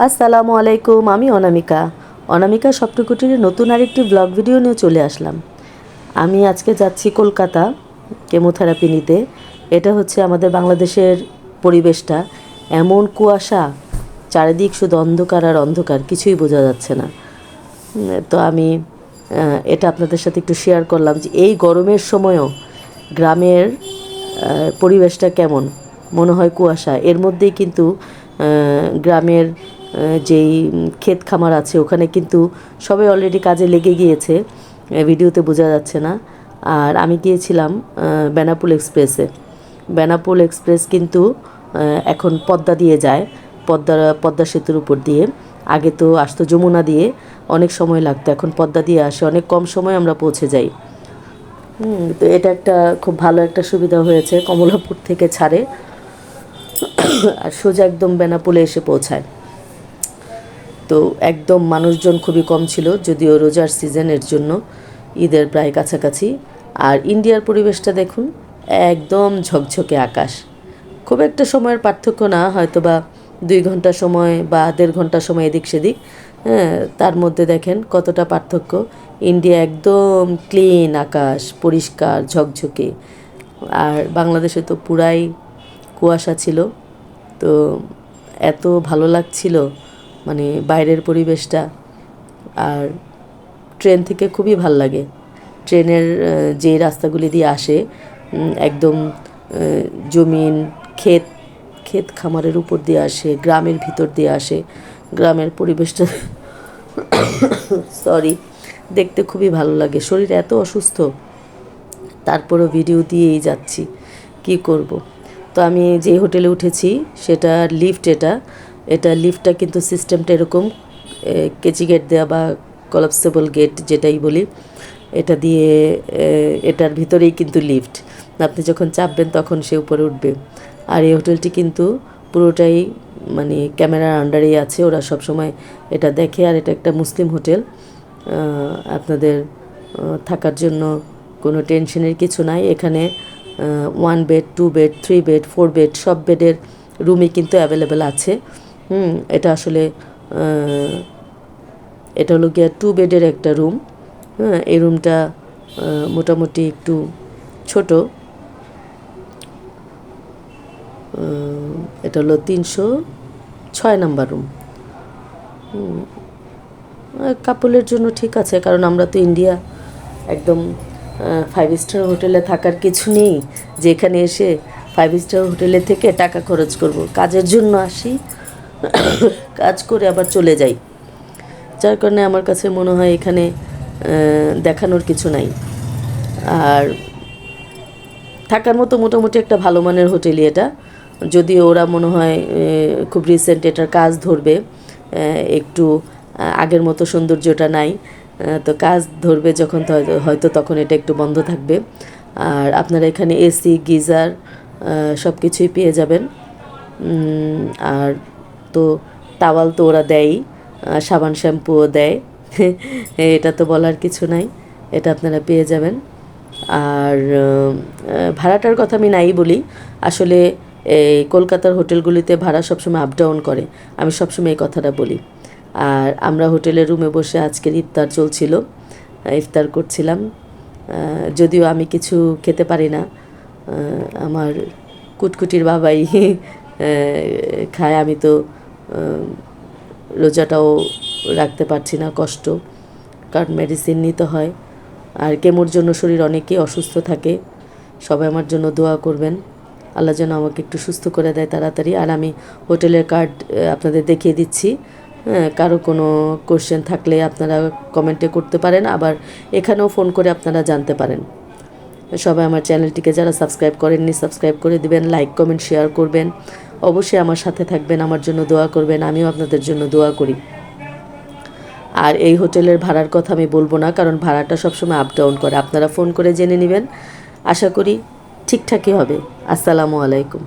আসসালামু আলাইকুম, আমি অনামিকা। অনামিকা স্বপ্ন কুটিরের নতুন আরেকটি ব্লগ ভিডিও নিয়ে চলে আসলাম। আমি আজকে যাচ্ছি কলকাতা কেমোথেরাপি নিতে। এটা হচ্ছে আমাদের বাংলাদেশের পরিবেশটা, এমন কুয়াশা, চারিদিক শুধু অন্ধকার আর অন্ধকার, কিছুই বোঝা যাচ্ছে না। তো আমি এটা আপনাদের সাথে একটু শেয়ার করলাম যে এই গরমের সময়ও গ্রামের পরিবেশটা কেমন, মনে হয় কুয়াশা। এর মধ্যেই কিন্তু গ্রামের যেই ক্ষেত খামার আছে ওখানে কিন্তু সবাই অলরেডি কাজে লেগে গিয়েছে, ভিডিওতে বোঝা যাচ্ছে না। আর আমি গিয়েছিলাম বেনাপোল এক্সপ্রেসে। বেনাপোল এক্সপ্রেস কিন্তু এখন পদ্মা দিয়ে যায়, পদ্মা সেতুর উপর দিয়ে। আগে তো আসতো যমুনা দিয়ে, অনেক সময় লাগতো, এখন পদ্মা দিয়ে আসে, অনেক কম সময় আমরা পৌঁছে যাই। তো এটা একটা খুব ভালো একটা সুবিধা হয়েছে, কমলাপুর থেকে ছাড়ে আর সোজা একদম বেনাপোলে এসে পৌঁছায়। তো একদম মানুষজন খুবই কম ছিল, যদিও রোজার সিজনের জন্য, ঈদের প্রায় কাছাকাছি। আর ইন্ডিয়ার পরিবেশটা দেখুন, একদম ঝকঝকে আকাশ। খুব একটা সময়ের পার্থক্য না, হয়তো বা 2 ঘন্টা সময় বা 1.5 ঘন্টা সময় এদিক সেদিক, হ্যাঁ, তার মধ্যে দেখেন কতটা পার্থক্য। ইন্ডিয়া একদম ক্লিন আকাশ, পরিষ্কার ঝকঝকে। আর বাংলাদেশে তো পুরাই কুয়াশা ছিল। তো এত ভালো লাগছিল, মানে বাইরের পরিবেশটা। আর ট্রেন থেকে খুবই ভাল লাগে। ট্রেনের যে রাস্তাগুলি দিয়ে আসে, একদম জমিন, ক্ষেত ক্ষেত খামারের উপর দিয়ে আসে, গ্রামের ভিতর দিয়ে আসে। গ্রামের পরিবেশটা সরি, দেখতে খুবই ভালো লাগে। শরীর এত অসুস্থ, তারপরও ভিডিও দিয়েই যাচ্ছি, কি করব। তো আমি যে হোটেলে উঠেছি সেটা লিফট, এটা লিফটটা কিন্তু সিস্টেমটা এরকম, কেচি গেট দেওয়া বা কলাপসেবল গেট যেটাই বলি, এটা দিয়ে, এটার ভিতরেই কিন্তু লিফট। আপনি যখন চাপবেন তখন সে উপরে উঠবে। আর এই হোটেলটি কিন্তু পুরোটাই মানে ক্যামেরার আন্ডারেই আছে, ওরা সব সময় এটা দেখে। আর এটা একটা মুসলিম হোটেল, আপনাদের থাকার জন্য কোনো টেনশনের কিছু নাই। এখানে 1 বেড, 2 বেড, 3 বেড, 4 বেড, সব বেডের রুমই কিন্তু অ্যাভেলেবেল আছে। এটা আসলে এটা হলো গিয়ে 2 বেডের একটা রুম। হ্যাঁ, এই রুমটা মোটামুটি একটু ছোট। এটা হলো 306 নাম্বার রুম। কাপলের জন্য ঠিক আছে, কারণ আমরা তো ইন্ডিয়া, একদম 5 স্টার হোটেলে থাকার কিছু নেই যে এখানে এসে 5 স্টার হোটেলে থেকে টাকা খরচ করব। কাজের জন্য আসি, কাজ করে আবার চলে যাই, যার কারণে আমার কাছে মনে হয় এখানে দেখানোর কিছু নাই। আর থাকার মতো মোটামুটি একটা ভালো মানের হোটেলই এটা, যদিও ওরা মনে হয় খুব রিসেন্ট এটার কাজ ধরবে, একটু আগের মতো সৌন্দর্যটা নাই। তো কাজ ধরবে যখন, হয়তো তখন এটা একটু বন্ধ থাকবে। আর আপনারা এখানে এসি, গিজার সব কিছুই পেয়ে যাবেন। আর তো টাওয়াল তো ওরা দেয়ই, সাবান শ্যাম্পুও দেয় এটা তো বলার কিছু নাই, এটা আপনারা পেয়ে যাবেন। আর ভাড়াটার কথা আমি নাই বলি, আসলে এই কলকাতার হোটেলগুলিতে ভাড়া সবসময় আপ ডাউন করে, আমি সবসময় এই কথাটা বলি। আর আমরা হোটেলের রুমে বসে আজকের ইফতার চলছিল, ইফতার করছিলাম। যদিও আমি কিছু খেতে পারি না, আমার কুটকুটির বাবাই খায়। আমি তো রোজাটাও রাখতে পারছি না, কষ্ট, কারণ মেডিসিন নিতে হয়। আর কেমোর জন্য শরীর অনেকেই অসুস্থ থাকে। সবাই আমার জন্য দোয়া করবেন, আল্লাহ যেন আমাকে একটু সুস্থ করে দেয় তাড়াতাড়ি। আর আমি হোটেলের কার্ড আপনাদের দেখিয়ে দিচ্ছি, কারো কোনো কোশ্চেন থাকলে আপনারা কমেন্টে করতে পারেন, আবার এখানেও ফোন করে আপনারা জানতে পারেন। সবাই আমার চ্যানেলটিকে যারা সাবস্ক্রাইব করেননি সাবস্ক্রাইব করে দিবেন, লাইক কমেন্ট শেয়ার করবেন, অবশ্যই আমার সাথে থাকবেন, আমার জন্য দোয়া করবেন, আমিও আপনাদের জন্য দোয়া করি। আর এই হোটেলের ভাড়ার কথা আমি বলবো না, কারণ ভাড়াটা সবসময় আপ ডাউন করে, আপনারা ফোন করে জেনে নেবেন, আশা করি ঠিকঠাকই হবে। আসসালামু আলাইকুম।